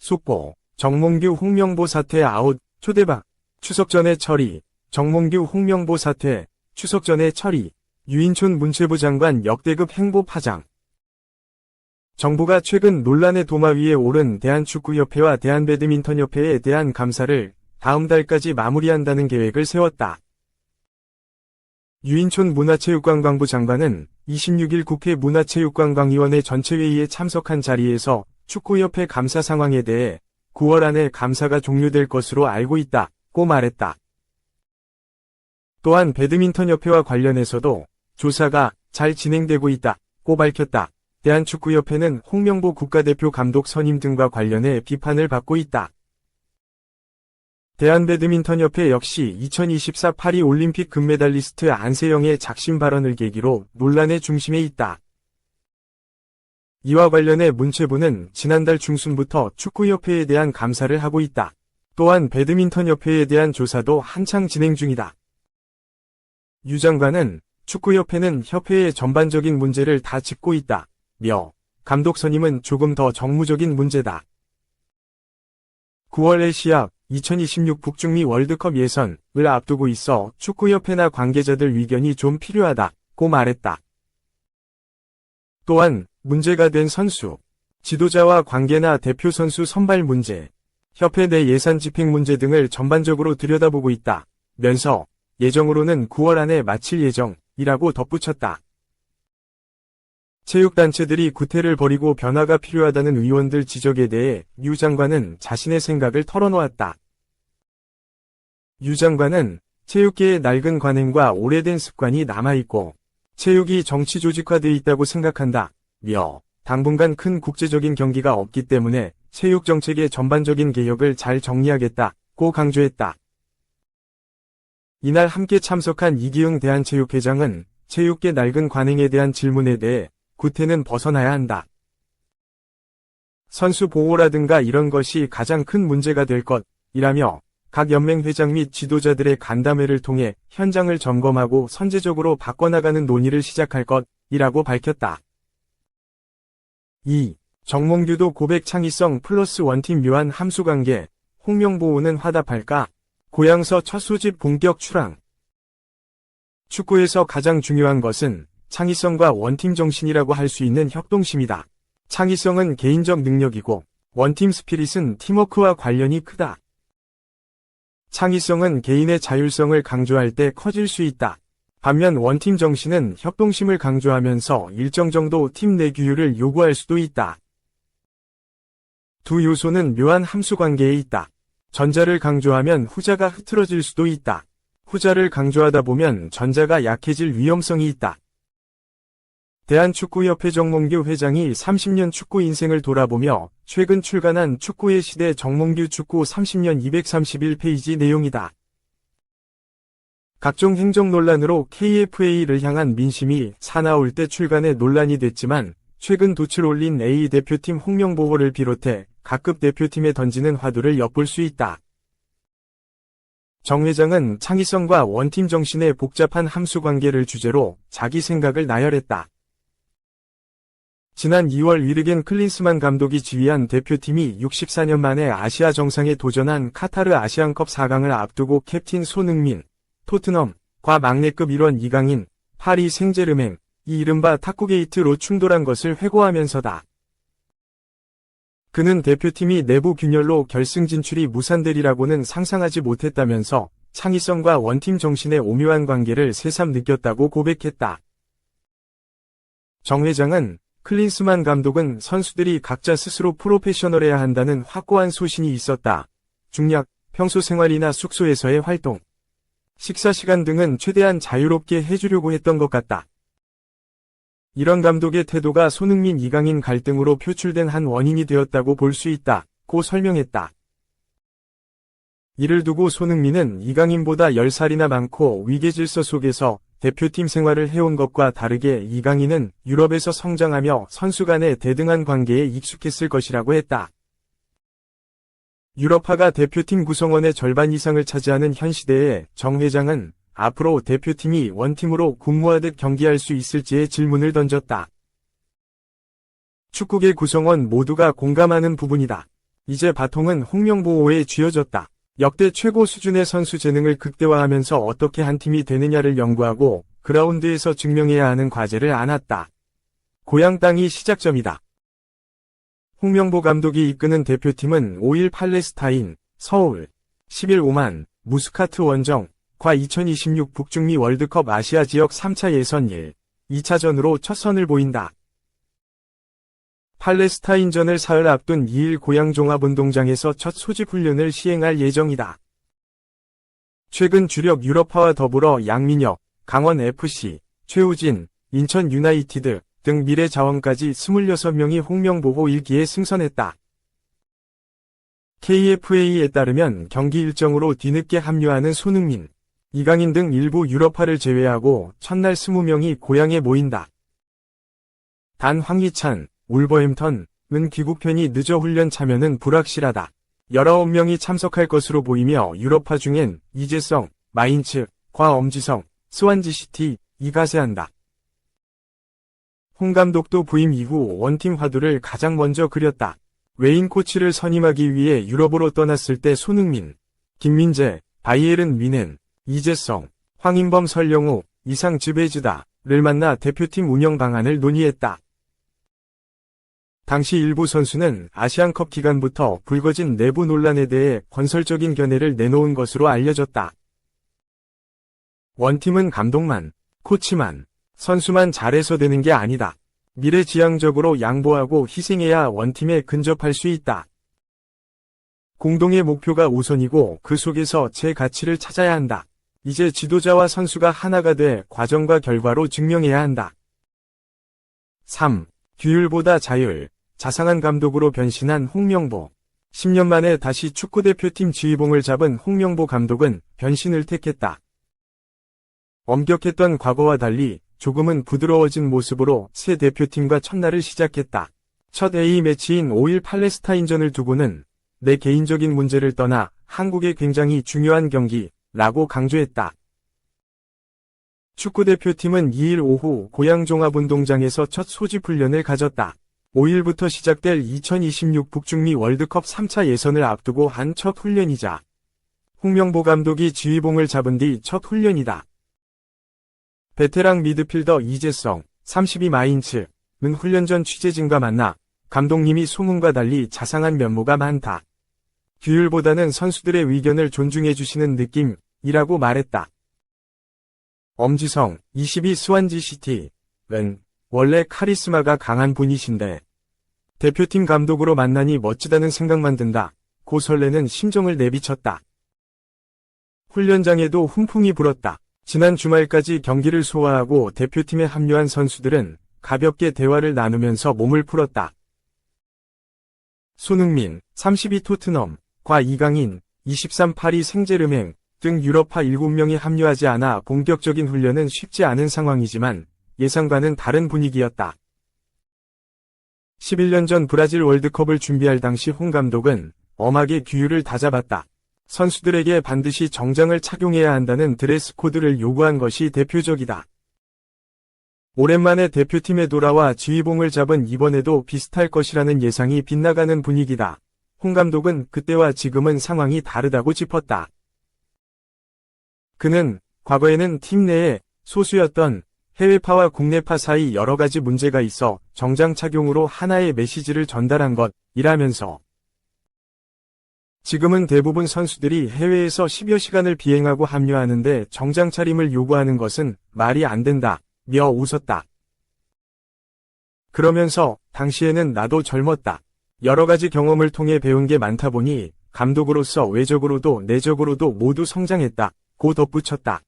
속보, 정몽규 홍명보 사퇴 아웃, 초대박, 추석 전에 처리, 정몽규 홍명보 사퇴, 추석 전에 처리, 유인촌 문체부 장관 역대급 행보 파장. 정부가 최근 논란의 도마 위에 오른 대한축구협회와 대한배드민턴협회에 대한 감사를 다음 달까지 마무리한다는 계획을 세웠다. 유인촌 문화체육관광부 장관은 26일 국회 문화체육관광위원회 전체회의에 참석한 자리에서 축구협회 감사 상황에 대해 9월 안에 감사가 종료될 것으로 알고 있다고 말했다. 또한 배드민턴협회와 관련해서도 조사가 잘 진행되고 있다고 밝혔다. 대한축구협회는 홍명보 국가대표 감독 선임 등과 관련해 비판을 받고 있다. 대한배드민턴협회 역시 2024 파리 올림픽 금메달리스트 안세영의 작심 발언을 계기로 논란의 중심에 있다. 이와 관련해 문체부는 지난달 중순부터 축구협회에 대한 감사를 하고 있다. 또한 배드민턴협회에 대한 조사도 한창 진행 중이다. 유 장관은 축구협회는 협회의 전반적인 문제를 다 짚고 있다며 감독 선임은 조금 더 정무적인 문제다. 9월에 시합 2026 북중미 월드컵 예선을 앞두고 있어 축구협회나 관계자들 의견이 좀 필요하다고 말했다. 또한 문제가 된 선수, 지도자와 관계나 대표 선수 선발 문제, 협회 내 예산 집행 문제 등을 전반적으로 들여다보고 있다면서 예정으로는 9월 안에 마칠 예정이라고 덧붙였다. 체육단체들이 구태를 버리고 변화가 필요하다는 의원들 지적에 대해 유 장관은 자신의 생각을 털어놓았다. 유 장관은 체육계의 낡은 관행과 오래된 습관이 남아있고 체육이 정치 조직화되어 있다고 생각한다며 당분간 큰 국제적인 경기가 없기 때문에 체육 정책의 전반적인 개혁을 잘 정리하겠다고 강조했다. 이날 함께 참석한 이기흥 대한체육회장은 체육계 낡은 관행에 대한 질문에 대해 구태는 벗어나야 한다. 선수 보호라든가 이런 것이 가장 큰 문제가 될 것이라며 각 연맹 회장 및 지도자들의 간담회를 통해 현장을 점검하고 선제적으로 바꿔나가는 논의를 시작할 것이라고 밝혔다. 2. 정몽규도 고백 창의성 플러스 원팀 묘한 함수관계, 홍명보호는 화답할까? 고양서 첫 소집 본격 출항. 축구에서 가장 중요한 것은 창의성과 원팀 정신이라고 할 수 있는 협동심이다. 창의성은 개인적 능력이고 원팀 스피릿은 팀워크와 관련이 크다. 창의성은 개인의 자율성을 강조할 때 커질 수 있다. 반면 원팀 정신은 협동심을 강조하면서 일정 정도 팀 내 규율을 요구할 수도 있다. 두 요소는 묘한 함수 관계에 있다. 전자를 강조하면 후자가 흐트러질 수도 있다. 후자를 강조하다 보면 전자가 약해질 위험성이 있다. 대한축구협회 정몽규 회장이 30년 축구 인생을 돌아보며 최근 출간한 축구의 시대 정몽규 축구 30년 231페이지 내용이다. 각종 행정 논란으로 KFA를 향한 민심이 사나울 때 출간에 논란이 됐지만 최근 돛을 올린 A 대표팀 홍명보호를 비롯해 각급 대표팀에 던지는 화두를 엿볼 수 있다. 정 회장은 창의성과 원팀 정신의 복잡한 함수관계를 주제로 자기 생각을 나열했다. 지난 2월 위르겐 클린스만 감독이 지휘한 대표팀이 64년 만에 아시아 정상에 도전한 카타르 아시안컵 4강을 앞두고 캡틴 손흥민, 토트넘과 막내급 일원 이강인, 파리 생제르맹, 이 이른바 탁구게이트로 충돌한 것을 회고하면서다. 그는 대표팀이 내부 균열로 결승 진출이 무산되리라고는 상상하지 못했다면서 창의성과 원팀 정신의 오묘한 관계를 새삼 느꼈다고 고백했다. 정 회장은 클린스만 감독은 선수들이 각자 스스로 프로페셔널해야 한다는 확고한 소신이 있었다. 중략, 평소 생활이나 숙소에서의 활동, 식사 시간 등은 최대한 자유롭게 해주려고 했던 것 같다. 이런 감독의 태도가 손흥민 이강인 갈등으로 표출된 한 원인이 되었다고 볼 수 있다고 설명했다. 이를 두고 손흥민은 이강인보다 10살이나 많고 위계질서 속에서 대표팀 생활을 해온 것과 다르게 이강인은 유럽에서 성장하며 선수 간의 대등한 관계에 익숙했을 것이라고 했다. 유럽파가 대표팀 구성원의 절반 이상을 차지하는 현 시대에 정 회장은 앞으로 대표팀이 원팀으로 군무하듯 경기할 수 있을지에 질문을 던졌다. 축구계 구성원 모두가 공감하는 부분이다. 이제 바통은 홍명보호에 쥐어졌다. 역대 최고 수준의 선수 재능을 극대화하면서 어떻게 한 팀이 되느냐를 연구하고 그라운드에서 증명해야 하는 과제를 안았다. 고향 땅이 시작점이다. 홍명보 감독이 이끄는 대표팀은 5일 팔레스타인, 서울, 10일 오만, 무스카트 원정, 과 2026 북중미 월드컵 아시아 지역 3차 예선 1, 2차전으로 첫 선을 보인다. 팔레스타인전을 사흘 앞둔 2일 고양 종합운동장에서 첫 소집 훈련을 시행할 예정이다. 최근 주력 유럽파와 더불어 양민혁, 강원FC, 최우진, 인천 유나이티드 등 미래 자원까지 26명이 홍명보호 1기에 승선했다. KFA에 따르면 경기 일정으로 뒤늦게 합류하는 손흥민, 이강인 등 일부 유럽파를 제외하고 첫날 20명이 고향에 모인다. 단 황희찬, 울버햄턴은 귀국편이 늦어 훈련 참여는 불확실하다. 19명이 참석할 것으로 보이며 유럽파 중엔 이재성, 마인츠, 곽엄지성, 스완지시티, 이가세한다. 홍 감독도 부임 이후 원팀 화두를 가장 먼저 그렸다. 외인 코치를 선임하기 위해 유럽으로 떠났을 때 손흥민, 김민재, 바이에른 뮌헨, 이재성, 황인범 설영우, 이상 즈베즈다를 만나 대표팀 운영 방안을 논의했다. 당시 일부 선수는 아시안컵 기간부터 불거진 내부 논란에 대해 건설적인 견해를 내놓은 것으로 알려졌다. 원팀은 감독만, 코치만, 선수만 잘해서 되는 게 아니다. 미래지향적으로 양보하고 희생해야 원팀에 근접할 수 있다. 공동의 목표가 우선이고 그 속에서 제 가치를 찾아야 한다. 이제 지도자와 선수가 하나가 돼 과정과 결과로 증명해야 한다. 3. 규율보다 자율, 자상한 감독으로 변신한 홍명보. 10년 만에 다시 축구대표팀 지휘봉을 잡은 홍명보 감독은 변신을 택했다. 엄격했던 과거와 달리 조금은 부드러워진 모습으로 새 대표팀과 첫날을 시작했다. 첫 A매치인 5일 팔레스타인전을 두고는 내 개인적인 문제를 떠나 한국의 굉장히 중요한 경기라고 강조했다. 축구대표팀은 2일 오후 고양 종합운동장에서 첫 소집 훈련을 가졌다. 5일부터 시작될 2026 북중미 월드컵 3차 예선을 앞두고 한 첫 훈련이자 홍명보 감독이 지휘봉을 잡은 뒤 첫 훈련이다. 베테랑 미드필더 이재성, 32 마인츠는 훈련 전 취재진과 만나 감독님이 소문과 달리 자상한 면모가 많다. 규율보다는 선수들의 의견을 존중해 주시는 느낌이라고 말했다. 엄지성, 22 스완지시티는 원래 카리스마가 강한 분이신데 대표팀 감독으로 만나니 멋지다는 생각만 든다. 고 설레는 심정을 내비쳤다. 훈련장에도 훈풍이 불었다. 지난 주말까지 경기를 소화하고 대표팀에 합류한 선수들은 가볍게 대화를 나누면서 몸을 풀었다. 손흥민, 32 토트넘, 과 이강인, 23 파리 생제르맹 등 유럽파 7명이 합류하지 않아 본격적인 훈련은 쉽지 않은 상황이지만 예상과는 다른 분위기였다. 11년 전 브라질 월드컵을 준비할 당시 홍 감독은 엄하게 규율을 다잡았다. 선수들에게 반드시 정장을 착용해야 한다는 드레스 코드를 요구한 것이 대표적이다. 오랜만에 대표팀에 돌아와 지휘봉을 잡은 이번에도 비슷할 것이라는 예상이 빗나가는 분위기다. 홍 감독은 그때와 지금은 상황이 다르다고 짚었다. 그는 과거에는 팀 내에 소수였던 해외파와 국내파 사이 여러 가지 문제가 있어 정장 착용으로 하나의 메시지를 전달한 것이라면서 지금은 대부분 선수들이 해외에서 10여 시간을 비행하고 합류하는데 정장 차림을 요구하는 것은 말이 안 된다며 웃었다. 그러면서 당시에는 나도 젊었다. 여러 가지 경험을 통해 배운 게 많다 보니 감독으로서 외적으로도 내적으로도 모두 성장했다고 덧붙였다.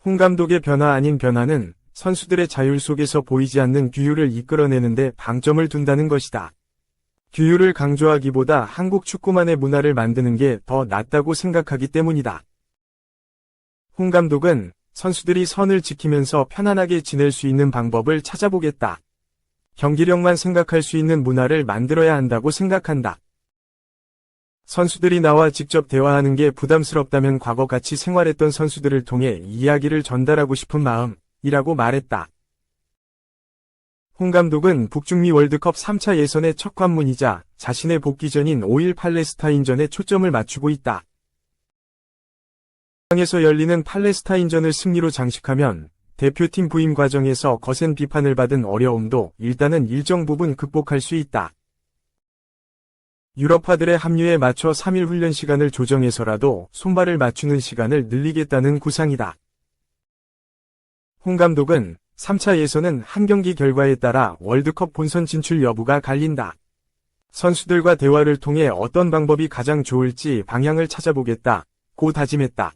홍 감독의 변화 아닌 변화는 선수들의 자율 속에서 보이지 않는 규율을 이끌어내는데 방점을 둔다는 것이다. 규율을 강조하기보다 한국 축구만의 문화를 만드는 게 더 낫다고 생각하기 때문이다. 홍 감독은 선수들이 선을 지키면서 편안하게 지낼 수 있는 방법을 찾아보겠다. 경기력만 생각할 수 있는 문화를 만들어야 한다고 생각한다. 선수들이 나와 직접 대화하는 게 부담스럽다면 과거같이 생활했던 선수들을 통해 이야기를 전달하고 싶은 마음이라고 말했다. 홍 감독은 북중미 월드컵 3차 예선의 첫 관문이자 자신의 복귀전인 5일 팔레스타인전에 초점을 맞추고 있다. 에서 열리는 팔레스타인전을 승리로 장식하면 대표팀 부임 과정에서 거센 비판을 받은 어려움도 일단은 일정 부분 극복할 수 있다. 유럽파들의 합류에 맞춰 3일 훈련 시간을 조정해서라도 손발을 맞추는 시간을 늘리겠다는 구상이다. 홍 감독은 3차 예선은 한 경기 결과에 따라 월드컵 본선 진출 여부가 갈린다. 선수들과 대화를 통해 어떤 방법이 가장 좋을지 방향을 찾아보겠다고 다짐했다.